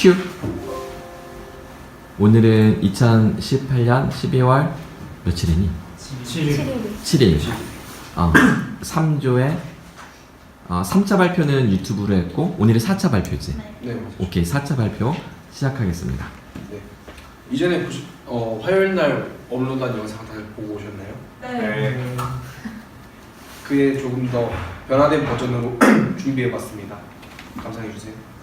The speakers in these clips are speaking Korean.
큐. 오늘은 2018년 12월 며칠이니? 7일. 3조의 3차 발표는 유튜브로 했고 오늘이 4차 발표지? 네, 맞아요. 오케이, 4차 발표 시작하겠습니다. 네. 이전에 화요일 날 업로드한 영상 다들 보고 오셨나요? 네. 그에 조금 더 변화된 버전으로 준비해봤습니다. 감상해주세요.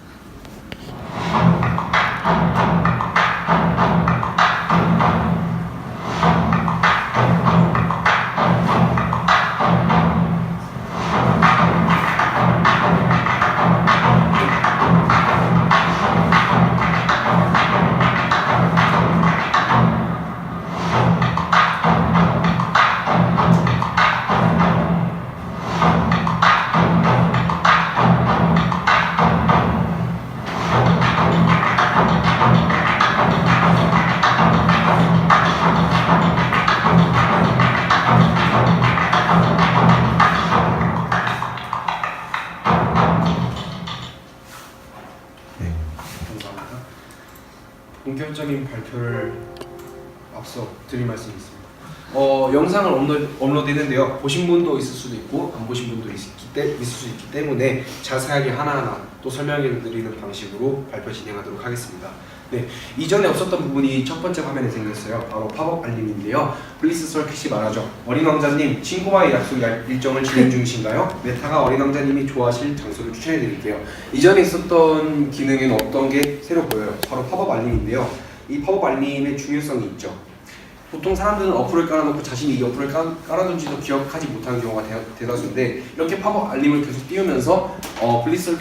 감사합니다. 본격적인 발표를 앞서 드릴 말씀이 있습니다. 영상을 업로드했는데요. 보신 분도 있을 수도 있고 안 보신 분도 있을 수 있기 때문에 자세하게 하나하나 또 설명해 드리는 방식으로 발표 진행하도록 하겠습니다. 네, 이전에 없었던 부분이 첫 번째 화면에 생겼어요. 바로 팝업 알림인데요. 블리스 서킷이 말하죠. 어린 왕자님, 친구와의 약속 일정을 진행 중이신가요? 메타가 어린 왕자님이 좋아하실 장소를 추천해 드릴게요. 이전에 있었던 기능에는 어떤 게 새로 보여요? 바로 팝업 알림인데요. 이 팝업 알림의 중요성이 있죠. 보통 사람들은 어플을 깔아놓고 자신이 이 어플을 깔아둔지도 기억하지 못하는 경우가 대다수인데, 이렇게 팝업 알림을 계속 띄우면서 블리스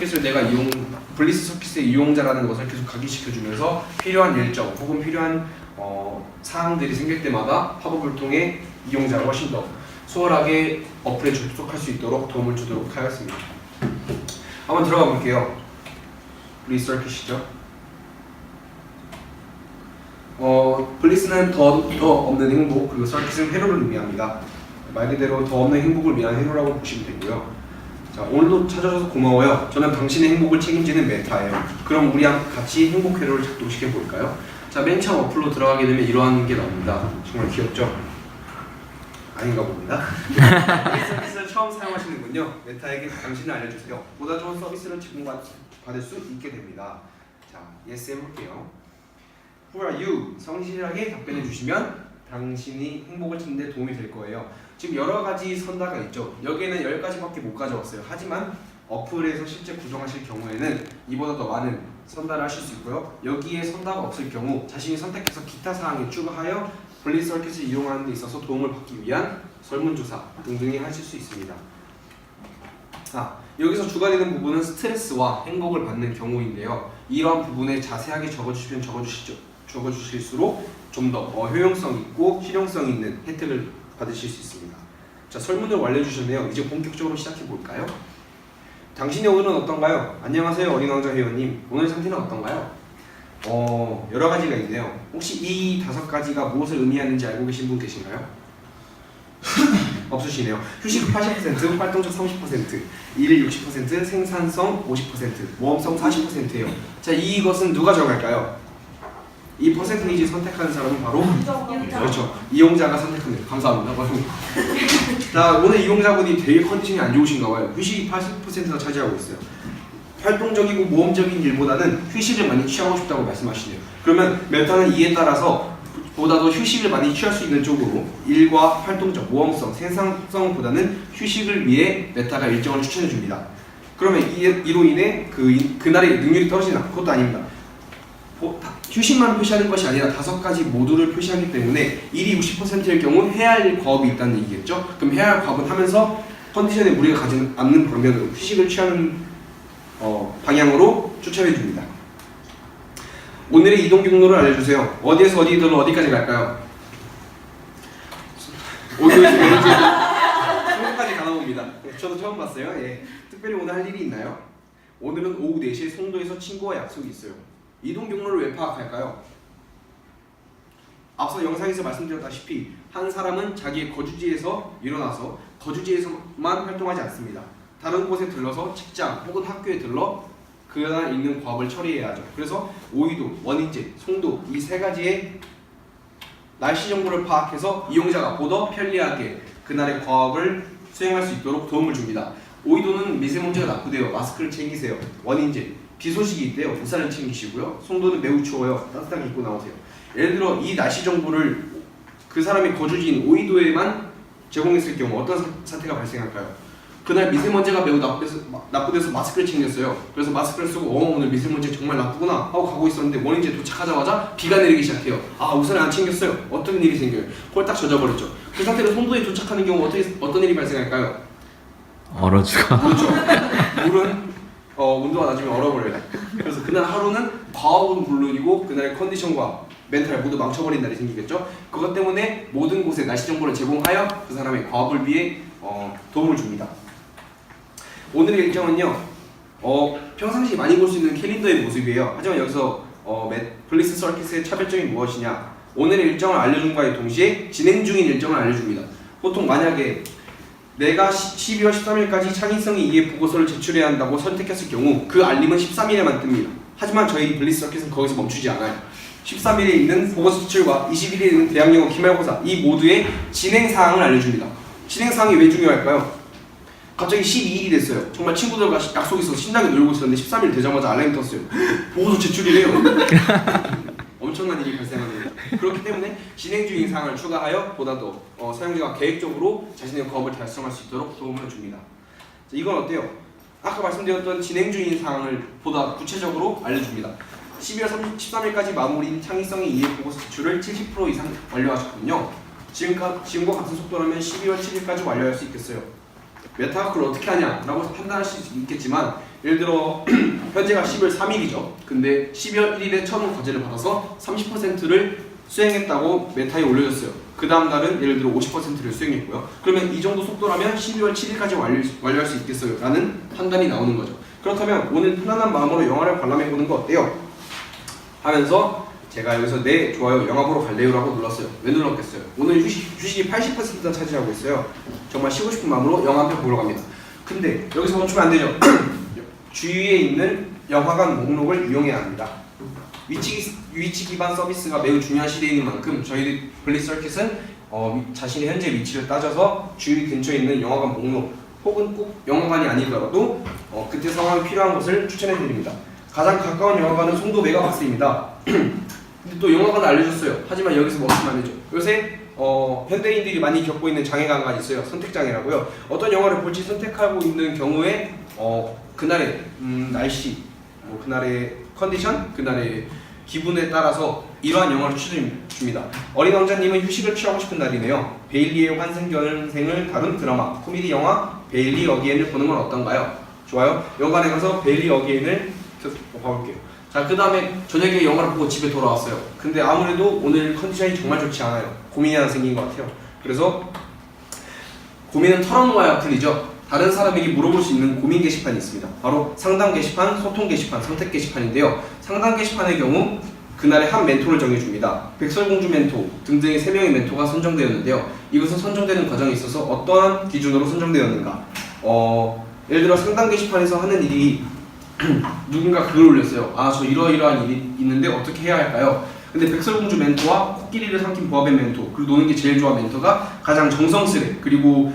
서킷의 이용자라는 것을 계속 각인시켜주면서 필요한 일정 혹은 필요한 사항들이 생길 때마다 팝업을 통해 이용자가 훨씬 더 수월하게 어플에 접속할 수 있도록 도움을 주도록 하였습니다. 한번 들어가 볼게요. 블리스 서킷이죠. 블리스는 더 없는 행복, 그리고 서킷은 회로를 의미합니다. 말 그대로 더 없는 행복을 위한 회로라고 보시면 되고요. 자, 오늘도 찾아줘서 고마워요. 저는 당신의 행복을 책임지는 메타예요. 그럼 우리 같이 행복 회로를 작동시켜 볼까요? 자, 맨 처음 어플로 들어가게 되면 이러한 게 나옵니다. 정말 귀엽죠? 아닌가 봅니다. 이 서비스를 처음 사용하시는군요. 메타에게 당신을 알려주세요. 보다 좋은 서비스를 제공받을 수 있게 됩니다. 자, yes 해볼게요. Who are you? 성실하게 답변해 주시면 당신이 행복을 찾는 데 도움이 될 거예요. 지금 여러 가지 선다가 있죠. 여기에는 10가지밖에 못 가져왔어요. 하지만 어플에서 실제 구성하실 경우에는 이보다 더 많은 선다를 하실 수 있고요. 여기에 선다가 없을 경우 자신이 선택해서 기타 사항에 추가하여 블리스 서킷을 이용하는 데 있어서 도움을 받기 위한 설문조사 등등이 하실 수 있습니다. 여기서 주가 되는 부분은 스트레스와 행복을 받는 경우인데요. 이러한 부분에 자세하게 적어주실수록 좀 더 효용성 있고 실용성 있는 혜택을 받으실 수 있습니다. 자, 설문을 완료해주셨네요. 이제 본격적으로 시작해 볼까요? 당신의 오늘은 어떤가요? 안녕하세요, 어린 왕자 회원님. 오늘 상태는 어떤가요? 여러 가지가 있네요. 혹시 이 5가지가 무엇을 의미하는지 알고 계신 분 계신가요? 없으시네요. 휴식 80%, 활동적 30%, 일 60%, 생산성 50%, 모험성 40%예요. 자, 이것은 누가 정할까요? 이 퍼센테이지 선택하는 사람은 바로 그렇죠, 이용자가 선택합니다. 감사합니다. 자, 오늘 이용자분이 되게 컨디션이 안 좋으신가 봐요. 휴식이 80%나 차지하고 있어요. 활동적이고 모험적인 일보다는 휴식을 많이 취하고 싶다고 말씀하시네요. 그러면 메타는 이에 따라서 보다 더 휴식을 많이 취할 수 있는 쪽으로 일과 활동적, 모험성, 생산성보다는 휴식을 위해 메타가 일정을 추천해 줍니다. 그러면 이로 인해 그날의 능률이 떨어지나? 그것도 아닙니다. 휴식만 표시하는 것이 아니라 5가지 모두를 표시하기 때문에 일이 60%일 경우 해야 할 과업이 있다는 얘기겠죠? 그럼 해야 할 과업은 하면서 컨디션에 무리가 가지 않는 방면으로 휴식을 취하는 방향으로 추천해 줍니다. 오늘의 이동 경로를 알려주세요. 어디에서 어디든 어디까지 갈까요? 오디오에서 송도까지 가나 봅니다. 저도 처음 봤어요. 예. 특별히 오늘 할 일이 있나요? 오늘은 오후 4시에 송도에서 친구와 약속이 있어요. 이동 경로를 왜 파악할까요? 앞서 영상에서 말씀드렸다시피 한 사람은 자기의 거주지에서 일어나서 거주지에서만 활동하지 않습니다. 다른 곳에 들러서 직장 혹은 학교에 들러 그날 있는 과업을 처리해야 하죠. 그래서 오이도, 원인제, 송도 이 세 가지의 날씨 정보를 파악해서 이용자가 보다 편리하게 그날의 과업을 수행할 수 있도록 도움을 줍니다. 오이도는 미세먼지가 나쁘대요. 마스크를 챙기세요. 원인제, 비 소식이 있대요. 우산을 챙기시고요. 송도는 매우 추워요. 따뜻하게 입고 나오세요. 예를 들어 이 날씨 정보를 그 사람이 거주지인 오이도에만 제공했을 경우 어떤 사태가 발생할까요? 그날 미세먼지가 매우 나쁘대서 마스크를 챙겼어요. 그래서 마스크를 쓰고 오늘 미세먼지 정말 나쁘구나 하고 가고 있었는데 원인지에 도착하자마자 비가 내리기 시작해요. 아 우산을 안 챙겼어요. 어떤 일이 생겨요? 홀딱 젖어버렸죠. 그 상태로 송도에 도착하는 경우 어떤 일이 발생할까요? 얼어 죽어. 그렇죠. 물은 온도가 낮으면 얼어버려요. 그래서 그날 하루는 과업은 물론이고 그날의 컨디션과 멘탈 모두 망쳐버린 날이 생기겠죠. 그것 때문에 모든 곳에 날씨 정보를 제공하여 그 사람의 과업을 위해 도움을 줍니다. 오늘의 일정은요, 평상시 많이 볼 수 있는 캘린더의 모습이에요. 하지만 여기서 블리스 서킷의 차별점이 무엇이냐? 오늘의 일정을 알려준과의 동시에 진행 중인 일정을 알려줍니다. 보통 만약에 내가 12월 13일까지 창의성이 이해 보고서를 제출해야 한다고 선택했을 경우 그 알림은 13일에만 뜹니다. 하지만 저희 블리스 서킷은 거기서 멈추지 않아요. 13일에 있는 보고서 제출과 21일에 있는 대학영어 기말고사 이 모두의 진행사항을 알려줍니다. 진행사항이 왜 중요할까요? 갑자기 12일이 됐어요. 정말 친구들과 약속이 있어서 신나게 놀고 있었는데 13일 되자마자 알람이 떴어요. 보고서 제출이래요. 엄청난 일이 발생합니다. 그렇기 때문에 진행 중인 사항을 추가하여 보다 더 사용자가 계획적으로 자신의 과업을 달성할 수 있도록 도움을 줍니다. 자, 이건 어때요? 아까 말씀드렸던 진행 중인 사항을 보다 구체적으로 알려줍니다. 12월 13일까지 마무리인 창의성의 이해 보고서 제출을 70% 이상 완료하셨군요. 지금과 같은 속도라면 12월 7일까지 완료할 수 있겠어요. 메타가 그걸 어떻게 하냐라고 판단하실 수 있겠지만 예를 들어 현재가 12월 3일이죠. 근데 12월 1일에 처음 과제를 받아서 30%를 수행했다고 메타에 올려줬어요. 그 다음 날은 예를 들어 50%를 수행했고요. 그러면 이 정도 속도라면 12월 7일까지 완료할 수 있겠어요? 라는 판단이 나오는 거죠. 그렇다면 오늘 편안한 마음으로 영화를 관람해보는 거 어때요? 하면서 제가 여기서 네, 좋아요, 영화 보러 갈래요? 라고 눌렀어요. 왜 눌렀겠어요? 오늘 휴식이 80%나 차지하고 있어요. 정말 쉬고 싶은 마음으로 영화 한 편 보러 갑니다. 근데 여기서 멈추면 안 되죠. 주위에 있는 영화관 목록을 이용해야 합니다. 위치 기반 서비스가 매우 중요한 시대인 만큼 저희 블리스 서킷은 자신의 현재 위치를 따져서 주위 근처에 있는 영화관 목록 혹은 꼭 영화관이 아니더라도 그때 상황에 필요한 것을 추천해 드립니다. 가장 가까운 영화관은 송도 메가박스입니다. 근데 또 영화관을 알려줬어요. 하지만 여기서 멈추면 안 되죠. 요새 현대인들이 많이 겪고 있는 장애가 한 가지 있어요. 선택장애라고요. 어떤 영화를 볼지 선택하고 있는 경우에 그날의 날씨, 그날의 컨디션, 그날의 기분에 따라서 이러한 영화를 추천줍니다. 어린 왕자님은 휴식을 취하고 싶은 날이네요. 베일리의 환생견생을 다룬 드라마, 코미디 영화 베일리 어게인을 보는 건 어떤가요? 좋아요. 영화관에 가서 베일리 어게인을 봐볼게요. 자, 그 다음에 저녁에 영화를 보고 집에 돌아왔어요. 근데 아무래도 오늘 컨디션이 정말 좋지 않아요. 고민이 하나 생긴 것 같아요. 그래서 고민은 털어놓아야 풀리죠. 다른 사람에게 물어볼 수 있는 고민 게시판이 있습니다. 바로 상담 게시판, 소통 게시판, 선택 게시판인데요. 상담 게시판의 경우 그날의 한 멘토를 정해줍니다. 백설공주 멘토 등등의 3명의 멘토가 선정되었는데요. 이것은 선정되는 과정에 있어서 어떠한 기준으로 선정되었는가? 예를 들어 상담 게시판에서 하는 일이 누군가 글을 올렸어요. 아, 저 이러이러한 일이 있는데 어떻게 해야 할까요? 근데 백설공주 멘토와 코끼리를 삼킨 보아뱀 멘토, 그리고 노는 게 제일 좋아 멘토가 가장 정성스레 그리고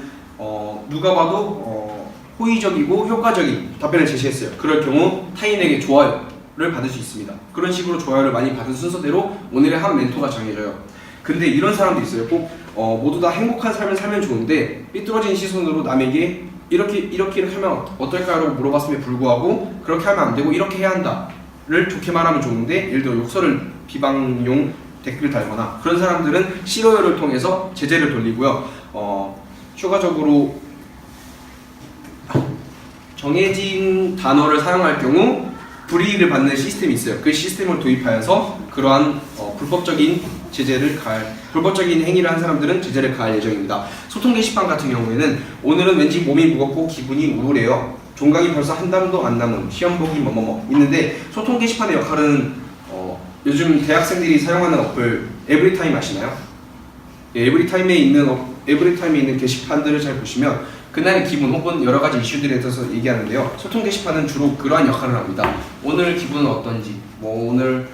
누가 봐도 호의적이고 효과적인 답변을 제시했어요. 그럴 경우 타인에게 좋아요를 받을 수 있습니다. 그런 식으로 좋아요를 많이 받은 순서대로 오늘의 한 멘토가 정해져요. 근데 이런 사람도 있어요. 꼭 모두 다 행복한 삶을 살면 좋은데 삐뚤어진 시선으로 남에게 이렇게 하면 어떨까요? 라고 물어봤음에 불구하고 그렇게 하면 안 되고 이렇게 해야 한다를 좋게 말하면 좋은데 예를 들어 욕설을 비방용 댓글을 달거나 그런 사람들은 싫어요를 통해서 제재를 돌리고요. 추가적으로 정해진 단어를 사용할 경우 불이익을 받는 시스템이 있어요. 그 시스템을 도입하여서 그러한 불법적인 행위를 한 사람들은 제재를 가할 예정입니다. 소통 게시판 같은 경우에는 오늘은 왠지 몸이 무겁고 기분이 우울해요. 종강이 벌써 한 달도 안 남은 시험 보기 뭐뭐뭐 있는데 소통 게시판의 역할은 요즘 대학생들이 사용하는 어플 에브리타임 아시나요? 예, 에브리타임에 있는 게시판들을 잘 보시면 그날의 기분 혹은 여러 가지 이슈들에 대해서 얘기하는데요. 소통 게시판은 주로 그러한 역할을 합니다. 오늘 기분은 어떤지, 뭐 오늘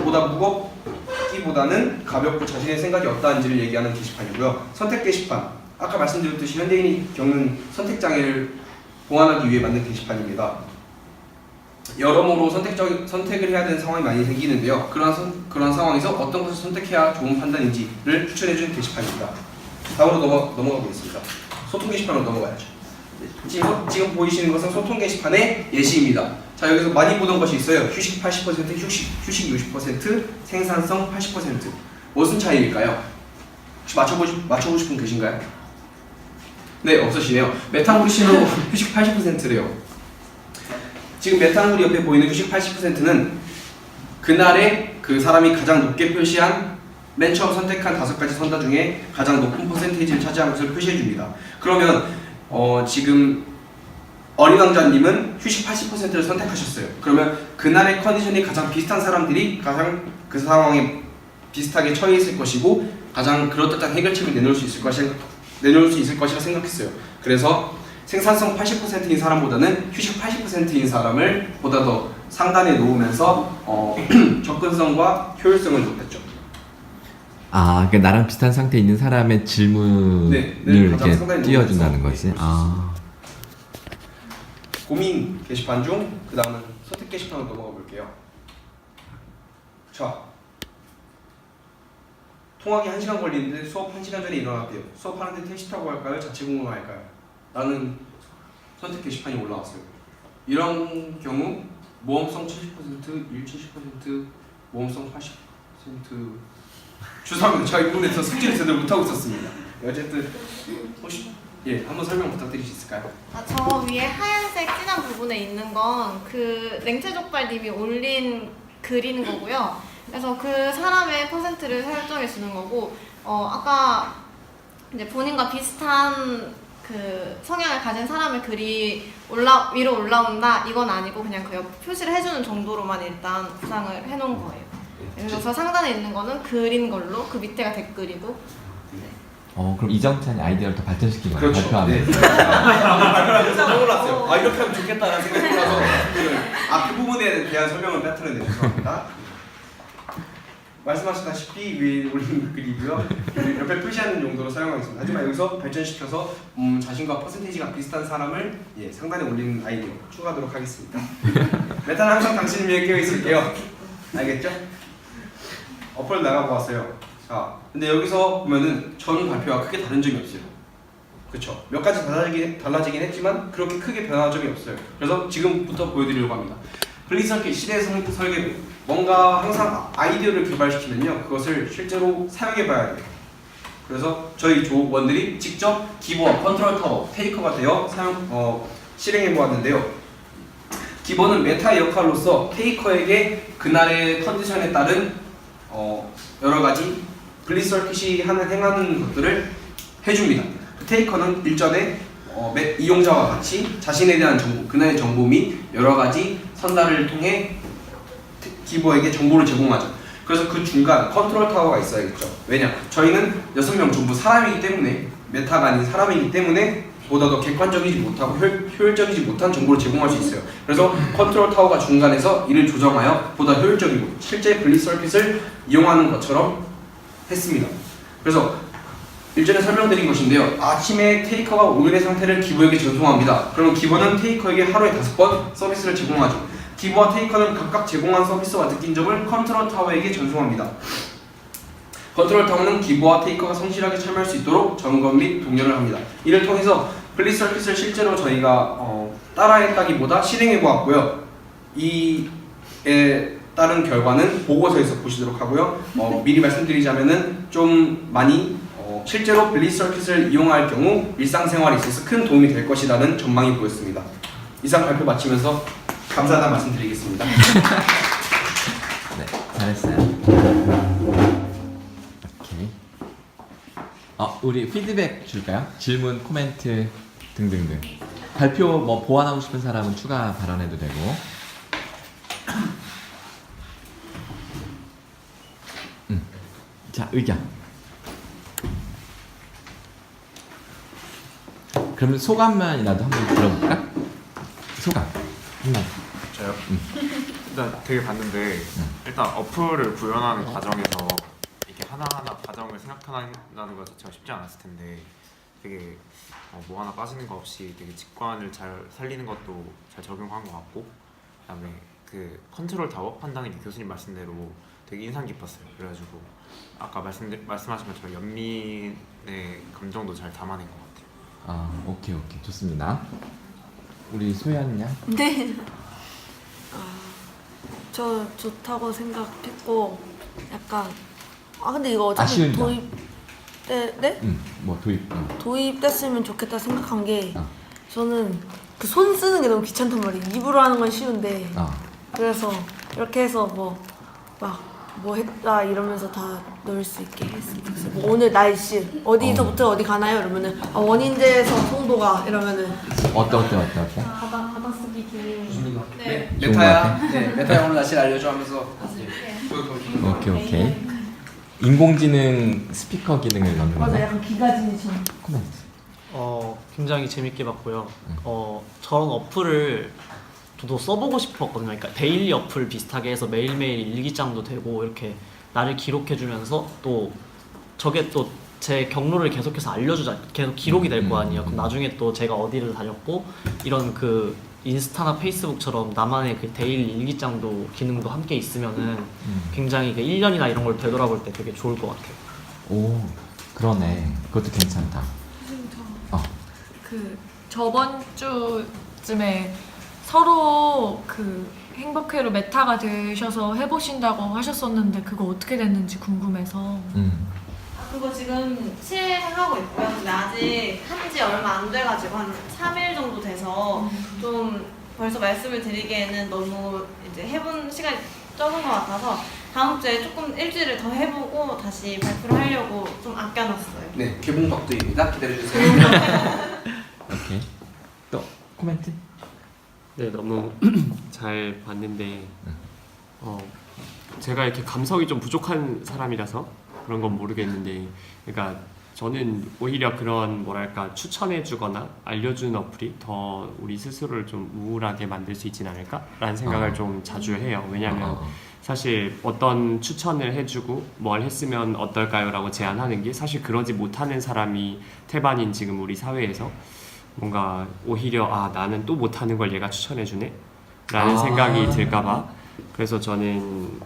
보다 무겁기보다는 가볍고 자신의 생각이 어떠한지를 얘기하는 게시판이고요. 선택 게시판, 아까 말씀드렸듯이 현대인이 겪는 선택 장애를 보완하기 위해 만든 게시판입니다. 여러모로 선택을 해야 되는 상황이 많이 생기는데요. 그런 상황에서 어떤 것을 선택해야 좋은 판단인지를 추천해주는 게시판입니다. 다음으로 넘어가 보겠습니다. 소통 게시판으로 넘어가야죠. 지금 보이시는 것은 소통 게시판의 예시입니다. 자, 여기서 많이 보던 것이 있어요. 휴식 80%, 휴식 60%, 생산성 80%. 무슨 차이일까요? 혹시 맞춰보고 싶은 분 계신가요? 네, 없으시네요. 메타모리시노 휴식 80%래요. 지금 메타모리 옆에 보이는 휴식 80%는 그날에 그 사람이 가장 높게 표시한 맨 처음 선택한 5가지 선다 중에 가장 높은 퍼센테이지를 차지한 것을 표시해 줍니다. 그러면 지금 어린 왕자님은 휴식 80%를 선택하셨어요. 그러면 그날의 컨디션이 가장 비슷한 사람들이 가장 그 상황에 비슷하게 처해 있을 것이고 가장 그럴듯한 해결책을 내놓을 수 있을 것이라 생각했어요. 그래서 생산성 80%인 사람보다는 휴식 80%인 사람을 보다 더 상단에 놓으면서 접근성과 효율성을 높였죠. 아, 그러니까 나랑 비슷한 상태에 있는 사람의 질문을 이렇게 띄워준다는 거지. 아. 고민 게시판 중 그 다음은 선택 게시판으로 넘어가 볼게요. 자, 통학이 1시간 걸리는데 수업 1시간 전에 일어났대요. 수업하는데 택시 타고 갈까요? 자체 공부할까요? 라는 선택 게시판이 올라왔어요. 이런 경우 모험성 70%, 일 70%, 모험성 80%. 죄송합니다. 제가 이번에 숙제를 제대로 못하고 있었습니다. 어쨌든 혹시 한번 설명 부탁드릴 수 있을까요? 저 위에 하얀색 진한 부분에 있는 건 그 냉채족발님이 올린 글인 거고요. 그래서 그 사람의 퍼센트를 설정해 주는 거고, 아까 이제 본인과 비슷한 그 성향을 가진 사람의 글이 위로 올라온다 이건 아니고 그냥 그 옆 표시를 해주는 정도로만 일단 구상을 해놓은 거예요. 그래서 상단에 있는 거는 글인 걸로, 그 밑에가 댓글이고. 그럼 이정찬이 아이디어를 더 발전시킨 거예요. 그렇죠. 발표하면. 네. 발표하면서 떠올랐어요. 이렇게 하면 좋겠다라는 생각이 들어서 그 부분에 대한 설명을 빼뜨렸네요. 죄송합니다. 말씀하셨다시피 위에 올린 글이고요. 옆에 표시하는 용도로 사용하겠습니다. 하지만 여기서 발전시켜서 자신과 퍼센테이지가 비슷한 사람을 상단에 올리는 아이디어 추가하도록 하겠습니다. 메타는 항상 당신을 위해 깨어 있을게요. 알겠죠? 어플 나가보았어요. 자, 근데 여기서 보면은 전 발표와 크게 다른 점이 없어요. 그렇죠? 몇 가지 달라지긴 했지만 그렇게 크게 변한 점이 없어요. 그래서 지금부터 보여드리려고 합니다. 블리서키 시대 설계도, 뭔가 항상 아이디어를 개발시키면요 그것을 실제로 사용해봐야 돼요. 그래서 저희 조원들이 직접 기보와 컨트롤 타워, 테이커가 되어 실행해보았는데요. 기보는 메타의 역할로서 테이커에게 그날의 컨디션에 따른 여러가지 블리서킷이 행하는 것들을 해줍니다. 테이커는 일전에 이용자와 같이 자신에 대한 정보, 그날의 정보 및 여러가지 선달을 통해 기보에게 정보를 제공하죠. 그래서 그 중간 컨트롤 타워가 있어야겠죠. 왜냐? 저희는 6명 전부 사람이기 때문에, 메타가 아닌 사람이기 때문에 보다 더 객관적이지 못하고 효율적이지 못한 정보를 제공할 수 있어요. 그래서 컨트롤 타워가 중간에서 이를 조정하여 보다 효율적이고 실제 블리서킷을 이용하는 것처럼 했습니다. 그래서 일전에 설명드린 것인데요. 아침에 테이커가 오늘의 상태를 기보에게 전송합니다. 그러면 기보는 테이커에게 하루에 5번 서비스를 제공하죠. 기보와 테이커는 각각 제공한 서비스와 느낀 점을 컨트롤 타워에게 전송합니다. 컨트롤 타워는 기보와 테이커가 성실하게 참여할 수 있도록 점검 및 독려를 합니다. 이를 통해서 블리서킷을 실제로 저희가 따라했다기보다 실행해 보았고요. 이에 따른 결과는 보고서에서 보시도록 하고요. 미리 말씀드리자면은 좀 많이 실제로 블리서킷을 이용할 경우 일상생활에 있어서 큰 도움이 될 것이라는 전망이 보였습니다. 이상 발표 마치면서 감사하다는 말씀드리겠습니다. 네, 잘했어요. 오케이. 우리 피드백 줄까요? 질문, 코멘트 등등등. 발표 보완하고 싶은 사람은 추가 발언해도 되고. 자, 의견. 그러면 소감만이라도 한번 들어볼까? 소감. 한번. 저요? 일단 되게 봤는데 일단 어플을 구현하는 과정에서 이렇게 하나하나 과정을 생각한다는 것 자체가 쉽지 않았을 텐데 되게 뭐 하나 빠지는 거 없이 되게 직관을 잘 살리는 것도 잘 적용한 것 같고 그다음에 그 컨트롤 타워 판단이 교수님 말씀대로 되게 인상 깊었어요. 그래가지고 아까 말씀하신 것처럼 연민의 감정도 잘 담아낸 것 같아요. 아, 오케이 좋습니다. 우리 소연 양. 네. 저 좋다고 생각했고 약간 근데 이거 어차피 아쉬운 점. 네? 뭐 도입. 도입됐으면 좋겠다 생각한 게 어. 저는 그 손 쓰는 게 너무 귀찮단 말이에요. 입으로 하는 건 쉬운데 그래서 이렇게 해서 뭐 했다 이러면서 다 넣을 수 있게 했으면 좋겠어요. 뭐 오늘 날씨 어디서부터 어디 가나요? 이러면은 원인제에서 송도가 이러면은 어때? 받아쓰기 기능. 네, 좋은 메타야. 것 같아. 네, 메타야 오늘 날씨를 알려줘 하면서. 오케이. 인공지능 스피커 기능을 넣는 거야. 약간 기가진이처럼. 코멘트. 굉장히 재밌게 봤고요. 저런 어플을 저도 써보고 싶었거든요. 그러니까 데일리 어플 비슷하게 해서 매일매일 일기장도 되고 이렇게 나를 기록해주면서 또 저게 또 제 경로를 계속해서 알려주자 계속 기록이 될 거 아니에요. 그럼 나중에 또 제가 어디를 다녔고 이런 그 인스타나 페이스북처럼 나만의 그 데일리 일기장도 기능도 함께 있으면은 굉장히 그 1년이나 이런 걸 되돌아볼 때 되게 좋을 것 같아요. 오, 그러네. 그것도 괜찮다. 그 저번 주쯤에 서로 그 행복회로 메타가 되셔서 해보신다고 하셨었는데 그거 어떻게 됐는지 궁금해서. 그거 지금 실행하고 있고요. 근데 아직 한지 얼마 안 돼가지고 한 3일 정도 돼서 좀 벌써 말씀을 드리기에는 너무 이제 해본 시간이 적은 것 같아서 다음 주에 조금 일주일을 더 해보고 다시 발표를 하려고 좀 아껴놨어요. 네, 개봉박도입니다. 기다려주세요. 오케이. 또 코멘트? 네, 너무 잘 봤는데 제가 이렇게 감성이 좀 부족한 사람이라서 그런 건 모르겠는데 그러니까 저는 오히려 그런 뭐랄까 추천해주거나 알려주는 어플이 더 우리 스스로를 좀 우울하게 만들 수 있진 않을까라는 생각을 좀 자주 해요. 왜냐하면 사실 어떤 추천을 해주고 뭘 했으면 어떨까요? 라고 제안하는 게 사실 그러지 못하는 사람이 태반인 지금 우리 사회에서 뭔가 오히려 나는 또 못하는 걸 얘가 추천해주네? 라는 생각이 들까봐 그래서 저는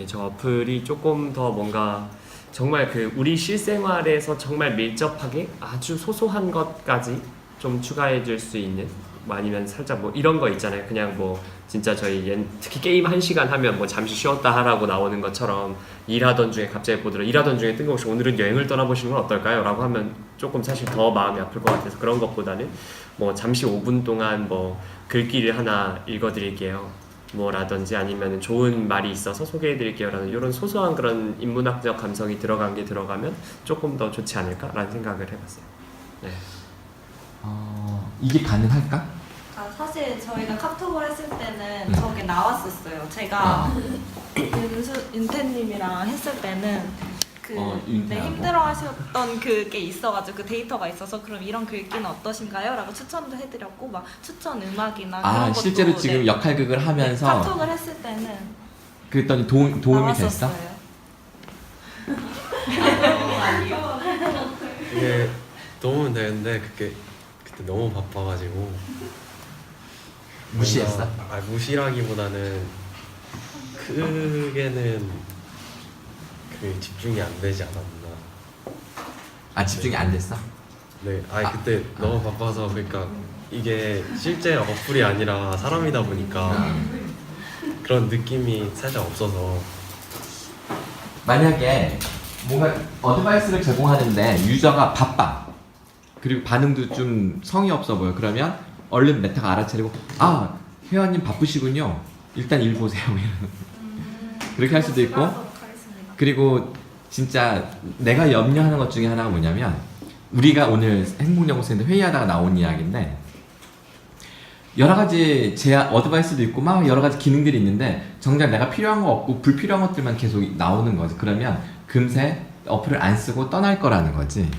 저 어플이 조금 더 뭔가 정말 그 우리 실생활에서 정말 밀접하게 아주 소소한 것까지 좀 추가해 줄 수 있는 뭐 아니면 살짝 뭐 이런 거 있잖아요. 그냥 뭐 진짜 저희 특히 게임 1시간 하면 뭐 잠시 쉬었다 하라고 나오는 것처럼 일하던 중에 갑자기 보더라 일하던 중에 뜬금없이 오늘은 여행을 떠나보시는 건 어떨까요? 라고 하면 조금 사실 더 마음이 아플 것 같아서 그런 것보다는 뭐 잠시 5분 동안 뭐 글귀를 하나 읽어드릴게요. 뭐라든지 아니면 좋은 말이 있어서 소개해드릴게요 라는 이런 소소한 그런 인문학적 감성이 들어간 게 들어가면 조금 더 좋지 않을까라는 생각을 해봤어요. 네. 이게 가능할까? 사실 저희가 카톡을 했을 때는 저게 나왔었어요. 제가 윤태님이랑 했을 때는 힘들어하셨던 그게 있어가지고 그 데이터가 있어서 그럼 이런 글귀는 어떠신가요? 라고 추천도 해드렸고 막 추천 음악이나 그런 것도 실제로 지금 역할극을 하면서 카톡을 했을 때는 그랬더니 도움이 됐어? 이게 도움은 되는데 그때 너무 바빠가지고 무시했어? 무시라기보다는 크게는 집중이 안 되지 않았나. 집중이 안 됐어? 네, 그때 너무 바빠서 그러니까 이게 실제 어플이 아니라 사람이다 보니까 그런 느낌이 살짝 없어서. 만약에 뭔가 어드바이스를 제공하는데 유저가 바빠 그리고 반응도 좀 성의 없어 보여 그러면 얼른 메타가 알아차리고 회원님 바쁘시군요 일단 일 보세요 그렇게 할 수도 있고 그리고 진짜 내가 염려하는 것 중에 하나가 뭐냐면 우리가 오늘 행복연구소인데 회의하다가 나온 이야기인데 여러 가지 어드바이스도 있고 막 여러 가지 기능들이 있는데 정작 내가 필요한 거 없고 불필요한 것들만 계속 나오는 거지. 그러면 금세 어플을 안 쓰고 떠날 거라는 거지.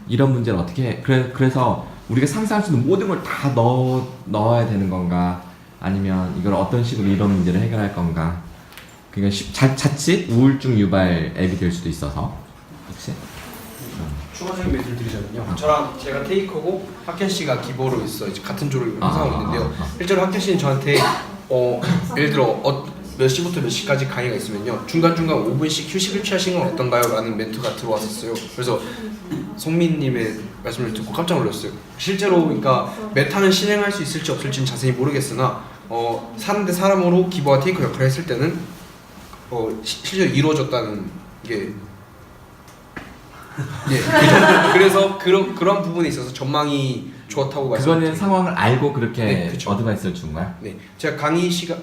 이런 문제를 어떻게 그래서 우리가 상상할 수 있는 모든 걸 다 넣어야 되는 건가? 아니면 이걸 어떤 식으로 이런 문제를 해결할 건가? 그러니까 자칫 우울증 유발 앱이 될 수도 있어서, 그렇지? 추가적인 멘트를 드리자면요. 저랑 제가 테이커고 학현 씨가 기보로 있어 이제 같은 조를 형성하고 있는데요. 실제로 학현 씨는 저한테 예를 들어 몇 시부터 몇 시까지 강의가 있으면요. 중간중간 5분씩 휴식을 취하시는 건 어떤가요? 라는 멘트가 들어왔었어요. 그래서 송민님의 말씀을 듣고 깜짝 놀랐어요. 실제로 그러니까 메타는 실행할 수 있을지 없을지는 자세히 모르겠으나 사람 대 사람으로 기보와 테이커 역할을 했을 때는 실제로 이루어졌다는 게 예, 그래서 그런 부분에 있어서 전망이 좋다고 말씀드립니다. 그거는 상황을 알고 그렇게 네, 그쵸. 어드바이스를 준 거야? 네, 제가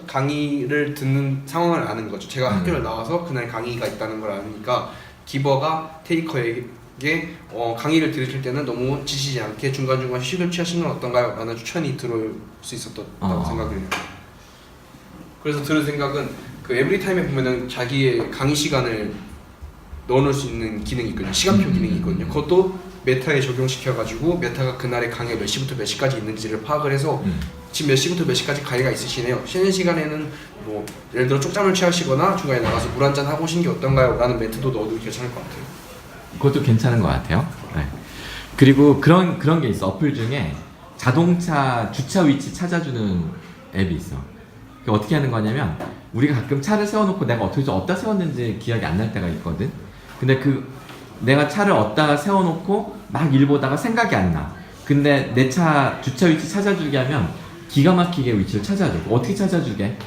강의를 듣는 상황을 아는 거죠. 제가 학교를 나와서 그날 강의가 있다는 걸 아니까 기버가 테이커에게 강의를 들으실 때는 너무 지치지 않게 중간중간 휴식을 취하시는 건 어떤가요? 라는 추천이 들어올 수 있었다고 생각을 해요. 그래서 들은 생각은 그 에브리타임에 보면은 자기의 강의 시간을 넣어놓을 수 있는 기능이 있거든요. 시간표 기능이 있거든요. 그것도 메타에 적용시켜가지고 메타가 그날의 강의가 몇 시부터 몇 시까지 있는지를 파악을 해서 지금 몇 시부터 몇 시까지 강의가 있으시네요. 쉬는 시간에는 뭐 예를 들어 쪽잠을 취하시거나 중간에 나가서 물 한잔 하고 오신 게 어떤가요? 라는 멘트도 넣어도 괜찮을 것 같아요. 그것도 괜찮은 것 같아요. 네. 그리고 그런 게 있어. 어플 중에 자동차 주차 위치 찾아주는 앱이 있어. 그게 어떻게 하는 거냐면 우리가 가끔 차를 세워놓고 내가 어디다 세웠는지 기억이 안 날 때가 있거든. 근데 내가 차를 어디다가 세워놓고 막 일 보다가 생각이 안 나. 근데 내 차 주차 위치 찾아주게 하면 기가 막히게 위치를 찾아줘. 어떻게 찾아주게?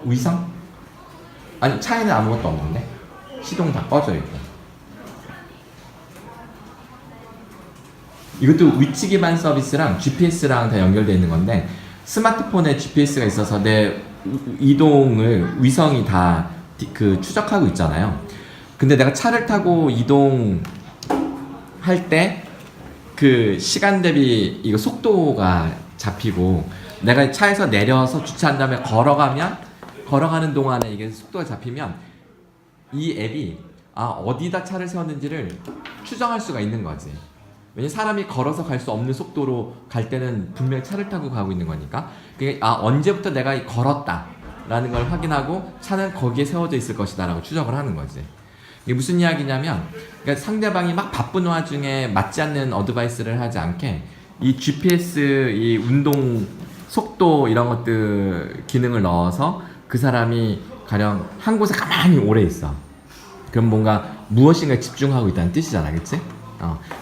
위성? 아니 차에는 아무것도 없는데 시동 다 꺼져 있고. 이것도 위치 기반 서비스랑 GPS랑 다 연결되어 있는 건데 스마트폰에 GPS가 있어서 내 이동을 위성이 다 추적하고 있잖아요. 근데 내가 차를 타고 이동할 때 그 시간 대비 이거 속도가 잡히고 내가 차에서 내려서 주차한 다음에 걸어가는 동안에 이게 속도가 잡히면 이 앱이 어디다 차를 세웠는지를 추정할 수가 있는 거지. 왜냐면 사람이 걸어서 갈 수 없는 속도로 갈 때는 분명히 차를 타고 가고 있는 거니까 그게 언제부터 내가 걸었다 라는 걸 확인하고 차는 거기에 세워져 있을 것이다 라고 추적을 하는 거지. 이게 무슨 이야기냐면 그러니까 상대방이 막 바쁜 와중에 맞지 않는 어드바이스를 하지 않게 이 GPS 이 운동 속도 이런 것들 기능을 넣어서 그 사람이 가령 한 곳에 가만히 오래 있어. 그럼 뭔가 무엇인가에 집중하고 있다는 뜻이잖아, 그치?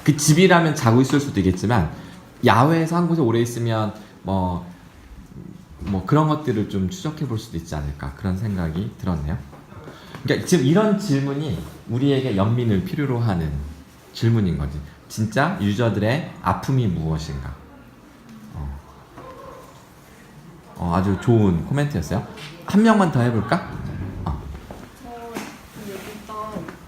그 집이라면 자고 있을 수도 있겠지만 야외에서 한 곳에 오래 있으면 뭐 그런 것들을 좀 추적해 볼 수도 있지 않을까 그런 생각이 들었네요. 그러니까 지금 이런 질문이 우리에게 연민을 필요로 하는 질문인 거지. 진짜 유저들의 아픔이 무엇인가? 아주 좋은 코멘트였어요. 한 명만 더 해볼까? 일단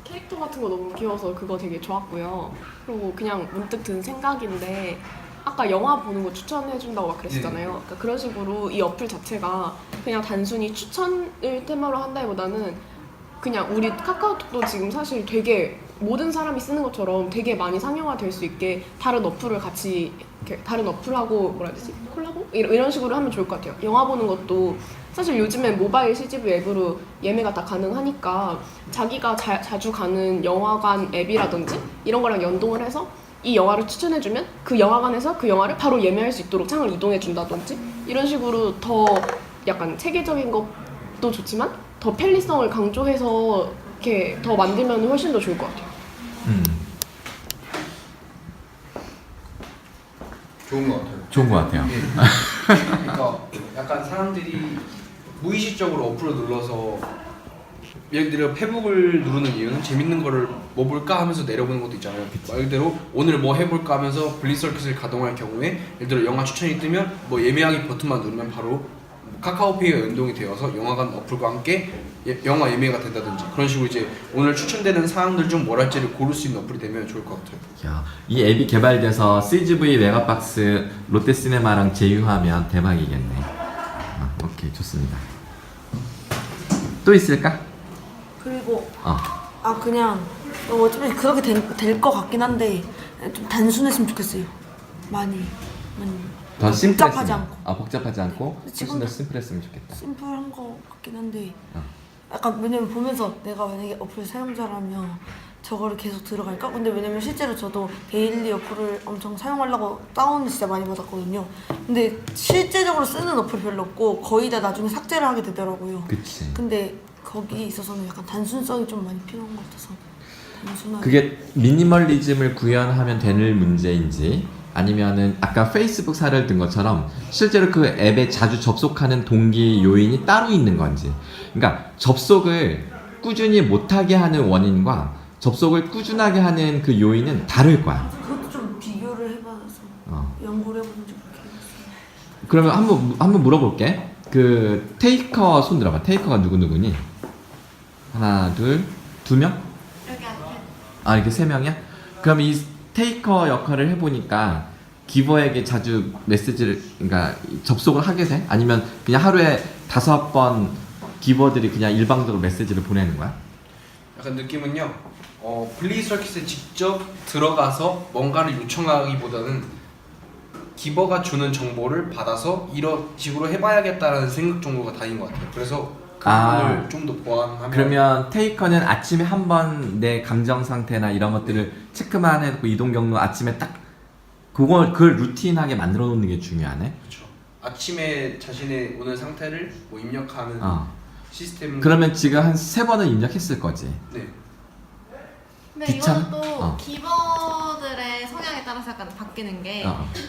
캐릭터 같은 거 너무 귀여워서 그거 되게 좋았고요. 그리고 그냥 문득 든 생각인데 아까 영화 보는 거 추천해준다고 막 그랬었잖아요. 그러니까 그런 식으로 이 어플 자체가 그냥 단순히 추천을 테마로 한다기보다는 그냥 우리 카카오톡도 지금 사실 되게 모든 사람이 쓰는 것처럼 되게 많이 상용화 될 수 있게 다른 어플을 같이 이렇게 다른 어플하고 뭐라 해야 되지? 콜라보? 이런 식으로 하면 좋을 것 같아요. 영화 보는 것도 사실 요즘엔 모바일 CGV 앱으로 예매가 다 가능하니까 자기가 자주 가는 영화관 앱이라든지 이런 거랑 연동을 해서 이 영화를 추천해주면 그 영화관에서 그 영화를 바로 예매할 수 있도록 창을 이동해준다든지 이런 식으로 더 약간 체계적인 것도 좋지만 더 편리성을 강조해서 이렇게 더 만들면 훨씬 더 좋을 것 같아요. 좋은 것 같아요. 좋은 것 같아요. 예. 그러니까 약간 사람들이 무의식적으로 어플을 눌러서 예를 들어 페북을 누르는 이유는 재밌는 거를 뭐 볼까 하면서 내려보는 것도 있잖아요. 말 그대로 오늘 뭐 해볼까 하면서 블리서킷을 가동할 경우에 예를 들어 영화 추천이 뜨면 뭐 예매하기 버튼만 누르면 바로 카카오페이가 연동이 되어서 영화관 어플과 함께 영화 예매가 된다든지 그런 식으로 이제 오늘 추천되는 사항들 중 뭘 할지를 고를 수 있는 어플이 되면 좋을 것 같아요. 야, 이 앱이 개발돼서 CGV 메가박스 롯데시네마랑 제휴하면 대박이겠네. 오케이, 좋습니다. 또 있을까? 그리고 그냥 어차피 그렇게 될 것 같긴 한데 좀 단순했으면 좋겠어요. 많이 더 심플했으면. 복잡하지 않고. 복잡하지 않고 네. 훨씬 더 심플했으면 좋겠다. 심플한 거 같긴 한데 어. 약간 왜냐면 보면서 내가 만약에 어플 사용자라면 저거를 계속 들어갈까? 근데 왜냐면 실제로 저도 데일리 어플을 엄청 사용하려고 다운을 진짜 많이 받았거든요. 근데 실제적으로 쓰는 어플이 별로 없고 거의 다 나중에 삭제를 하게 되더라고요. 그치. 근데 거기에 있어서는 약간 단순성이 좀 많이 필요한 것 같아서 단순하게. 그게 미니멀리즘을 구현하면 되는 문제인지 아니면은 아까 페이스북 사례를 든 것처럼 실제로 그 앱에 자주 접속하는 동기 요인이 따로 있는 건지. 그러니까 접속을 꾸준히 못하게 하는 원인과 접속을 꾸준하게 하는 그 요인은 다를 거야. 그것도 좀 비교를 해봐서 연구를 해보는지 모르겠어요. 그러면 한번 물어볼게. 그 테이커 손 들어봐. 테이커가 누구니? 하나, 둘, 2명? 여기 앞에 아, 이렇게 3명이야? 그럼 이 테이커 역할을 해보니까 기버에게 자주 메시지를, 그러니까 접속을 하게 돼? 아니면 그냥 하루에 5번 기버들이 그냥 일방적으로 메시지를 보내는 거야? 약간 느낌은요. 블리 서킷에 직접 들어가서 뭔가를 요청하기보다는 기버가 주는 정보를 받아서 이런 식으로 해봐야겠다라는 생각 정도가 다인 것 같아요. 그래서 그 부분을 좀 더 보완하면. 그러면 테이커는 아침에 한번 내 감정 상태나 이런 것들을 체크만 해놓고 이동 경로 아침에 딱 그걸 루틴하게 만들어 놓는 게 중요하네. 그렇죠. 아침에 자신의 오늘 상태를 뭐 입력하는 시스템. 그러면 지금 한 3번은 입력했을 거지. 네. 근데 귀찮아? 이거는 또 기버들의 성향에 따라서 약간 바뀌는 게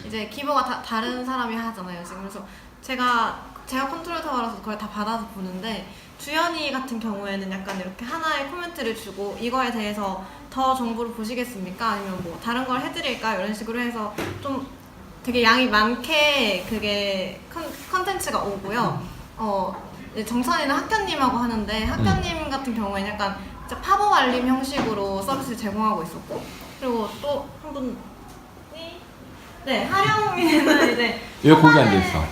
이제 기버가 다른 사람이 하잖아요 지금. 그래서 제가 컨트롤 타워라서 그걸 다 받아서 보는데 주연이 같은 경우에는 약간 이렇게 하나의 코멘트를 주고 이거에 대해서 더 정보를 보시겠습니까? 아니면 뭐 다른 걸 해드릴까요? 이런 식으로 해서 좀 되게 양이 많게 그게 컨텐츠가 오고요. 이제 정선이는 학교님하고 하는데 학교님 같은 경우에는 약간 진짜 팝업 알림 형식으로 서비스를 제공하고 있었고, 그리고 또 한 분이 하령이는 이제 왜 거기 앉아있어?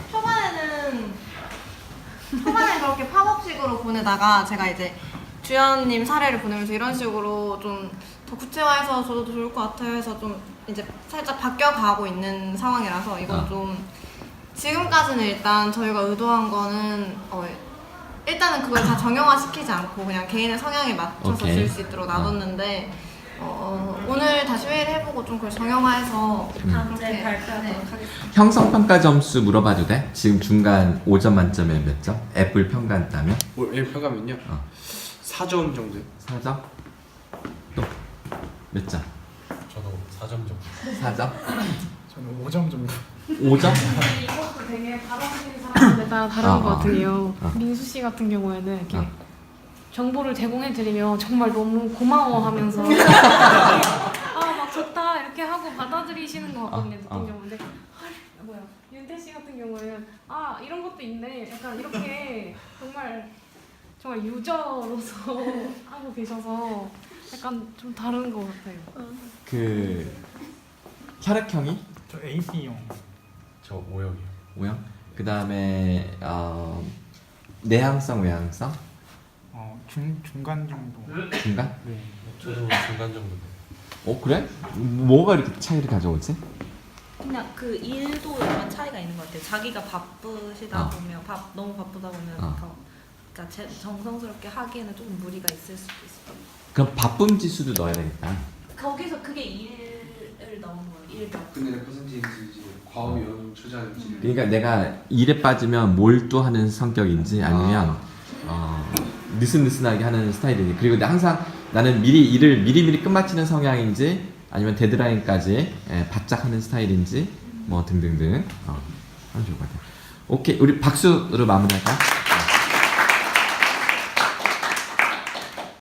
초반에 그렇게 팝업식으로 보내다가 제가 이제 주연님 사례를 보내면서 이런 식으로 좀 더 구체화해서 줘도 좋을 것 같아요 해서 좀 이제 살짝 바뀌어가고 있는 상황이라서 이건 좀 지금까지는 일단 저희가 의도한 거는 일단은 그걸 다 정형화시키지 않고 그냥 개인의 성향에 맞춰서 줄 수 있도록 놔뒀는데 오늘 다시 회의를 해보고 좀 그걸 정형화해서 다음주에 발표하도록 하겠습니다. 형성평가 점수 물어봐도 돼? 지금 중간 5점 만점에 몇 점? 애플 평가 따면? 앱 평가면요? 4점 정도요. 4점? 또? 몇 점? 저도 4점 정도. 4점? 저는 5점 정도. 5점? 이것도 되게 받아들이는 사람에 따라 다른 것 같은데요. 어. 민수 씨 같은 경우에는 이렇게 정보를 제공해드리면 정말 너무 고마워하면서 막 좋다 이렇게 하고 받아들이시는 것 같거든요. 느낀 경우인데 윤태 씨 같은 경우는 이런 것도 있네. 약간 이렇게 정말 유저로서 하고 계셔서 약간 좀 다른 것 같아요. 그 혈액형이? 저 AB형. 저 O형이요. O형? 그 다음에 내향성, 외향성? 중간 정도. 중간? 네. 저도 중간 정도. 그래? 뭐가 이렇게 차이를 가져오지? 그냥 그 일도 약간 차이가 있는 것 같아요. 자기가 바쁘시다 보면 너무 바쁘다 보면 더 그러니까 정성스럽게 하기에는 조금 무리가 있을 수도 있어요. 그럼 바쁨 지수도 넣어야 되겠다. 거기서 그게 일을 넣은 거예요. 일. 근데 내 퍼센테이지 과업 연투자인지 그러니까 내가 일에 빠지면 몰두하는 성격인지 아니면 느슨느슨하게 하는 스타일인지, 그리고 항상 나는 일을 미리미리 끝마치는 성향인지 아니면 데드라인까지 바짝 하는 스타일인지 뭐 등등등 하면 좋을 것 같아요. 오케이, 우리 박수로 마무리할까요?